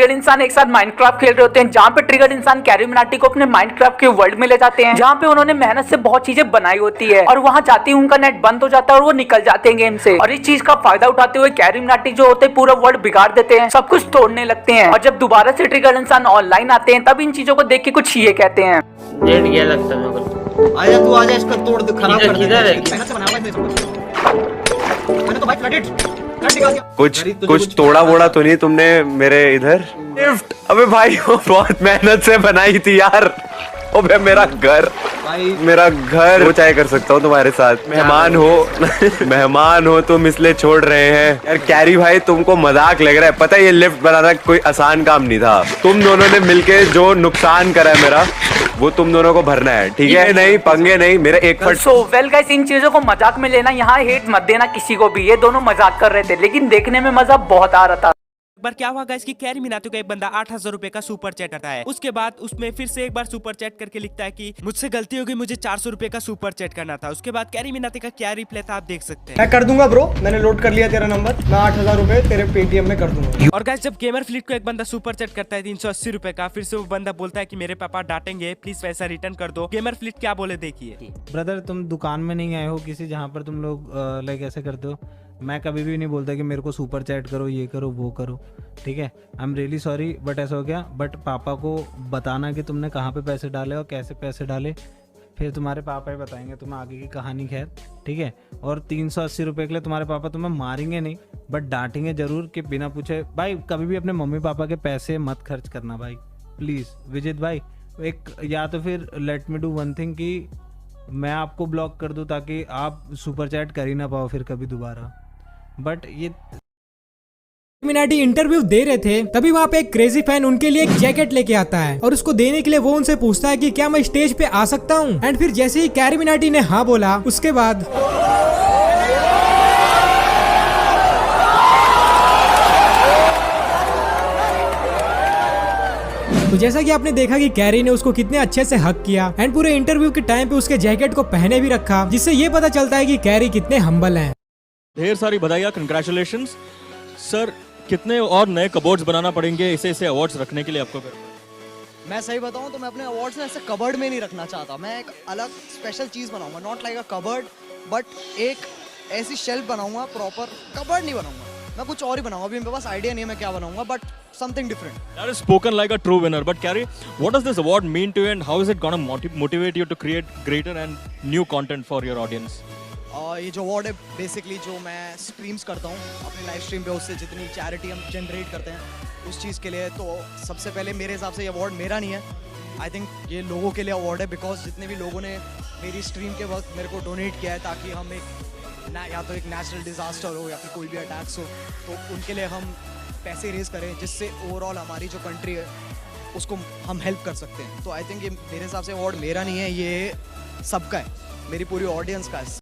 Trigger इंसान एक साथ माइनक्राफ्ट खेल रहे होते हैं, जहाँ पे ट्रिगर इंसान कैरी मिनाटी को अपने माइनक्राफ्ट के वर्ल्ड में ले जाते हैं, जहाँ पे उन्होंने मेहनत से बहुत चीजें बनाई होती है, और वहाँ जाते ही उनका नेट बंद हो जाता है और वो निकल जाते हैं गेम से। और इस चीज का फायदा उठाते हुए कैरी मिनाटी जो होते हैं पूरा वर्ल्ड बिगाड़ देते हैं, सब कुछ तोड़ने लगते हैं। और जब दोबारा से ट्रिगर इंसान ऑनलाइन आते हैं, तब इन चीजों को देख के कुछ ये कहते हैं, जेड गया लगता है मेरे को। आजा तू, आजा, इसका तोड़ दे, खराब कर दे। किधर है? मेहनत से बनाया मैंने तो भाई फ्लडेड निकाल दिया। कुछ तोड़ा वोड़ा तो नहीं तुमने मेरे इधर? लिफ्ट, अबे भाई वो बहुत मेहनत से बनाई थी यार। अबे मेरा घर वो चाहे कर सकता हूँ तुम्हारे साथ। मेहमान हो तुम इसलिए छोड़ रहे हैं यार। कैरी भाई तुमको मजाक लग रहा है, पता है ये लिफ्ट बनाना कोई आसान काम नहीं था। तुम दोनों ने मिलके जो नुकसान करा है मेरा, वो तुम दोनों को भरना है, ठीक है? नहीं पंगे नहीं, मेरा एक फट। सो वेल गाइस, इन चीजों को मजाक में लेना, यहाँ हेट मत देना किसी को भी। ये दोनों मजाक कर रहे थे, लेकिन देखने में मजा बहुत आ रहा था। एक बार क्या हुआ गाइस कि कैरी मिनाटी का एक बंदा 8000 रुपए का सुपर चैट करता है। उसके बाद उसमें फिर से एक बार सुपर चैट करके लिखता है कि मुझसे गलती हो गई, मुझे 400 रुपए का सुपर चैट करना था। उसके बाद कैरी मिनाटी का क्या रिप्लाई था आप देख सकते हैं। मैं कर दूंगा ब्रो, मैंने लोड कर लिया तेरा नंबर, मैं 8000 रुपए तेरे पेटीएम में कर दूंगा। और गाइस जब गेमर फ्लीट को एक बंदा सुपर चैट करता है 380 रुपए का, फिर से वो बंदा बोलता है कि मेरे पापा डांटेंगे, प्लीज पैसा रिटर्न कर दो। गेमर फ्लीट क्या बोले देखिए। ब्रदर तुम दुकान में नहीं आए हो किसी जहाँ पर तुम लोग लाइक ऐसे करते हो। मैं कभी भी नहीं बोलता कि मेरे को सुपर चैट करो, ये करो वो करो, ठीक है? I am really sorry but ऐसा हो गया। बट पापा को बताना कि तुमने कहाँ पे पैसे डाले और कैसे पैसे डाले, फिर तुम्हारे पापा ही बताएंगे तुम्हें आगे की कहानी, खैर ठीक है? और 380 रुपये के लिए तुम्हारे पापा तुम्हें मारेंगे नहीं बट डांटेंगे जरूर कि बिना पूछे। भाई कभी भी अपने मम्मी पापा के पैसे मत खर्च करना भाई, प्लीज़ विजित भाई। एक या तो फिर let me do one thing कि मैं आपको ब्लॉक कर दूं ताकि आप सुपर चैट कर ही ना पाओ फिर कभी दोबारा। बट ये मिनाटी इंटरव्यू दे रहे थे, तभी वहाँ पे एक क्रेजी फैन उनके लिए एक जैकेट लेके आता है और उसको देने के लिए वो उनसे पूछता है कि क्या मैं स्टेज पे आ सकता हूँ। एंड फिर जैसे ही कैरी मिनाटी ने हाँ बोला, उसके बाद तो जैसा कि आपने देखा कि कैरी ने उसको कितने अच्छे से हक किया एंड पूरे इंटरव्यू के टाइम पे उसके जैकेट को पहने भी रखा, जिससे ये पता चलता है कि कैरी कितने हम्बल हैं। ढेर सारी बधाइयाँ, कंग्रेचुलेशंस सर। कितने और नए कबोर्ड्स बनाना पड़ेंगे इसे अवार्ड्स रखने के लिए आपको? मैं सही बताऊं तो मैं अपने अवार्ड्स ना ऐसे कबर्ड में नहीं रखना चाहता। मैं एक अलग स्पेशल चीज बनाऊंगा, not like a cupboard but एक ऐसी शेल्फ बनाऊंगा, प्रॉपर कबर्ड नहीं बनाऊंगा। मैं कुछ और ही बनाऊंगा, अभी मेरे पास आइडिया नहीं है मैं क्या बनाऊंगा, but something different. That is spoken like a true winner. But Carrie, what does this award mean to you and how is it gonna motivate you to create greater and new content for your audience? ये जो award है basically जो मैं streams करता हूँ अपने live stream पे, उससे जितनी चैरिटी हम जनरेट करते हैं उस चीज़ के लिए। तो सबसे पहले मेरे हिसाब से ये अवार्ड मेरा नहीं है, आई थिंक ये लोगों के लिए अवार्ड है। बिकॉज जितने भी लोगों ने मेरी स्ट्रीम के वक्त मेरे को डोनेट किया है ताकि हम या तो एक नेचुरल डिज़ास्टर हो या फिर कोई भी अटैक्स हो तो उनके लिए हम पैसे रेज करें, जिससे ओवरऑल हमारी जो कंट्री है उसको हम हेल्प कर सकते हैं। तो आई थिंक ये मेरे हिसाब से अवार्ड मेरा नहीं है, ये सबका है, मेरी पूरी ऑडियंस का है।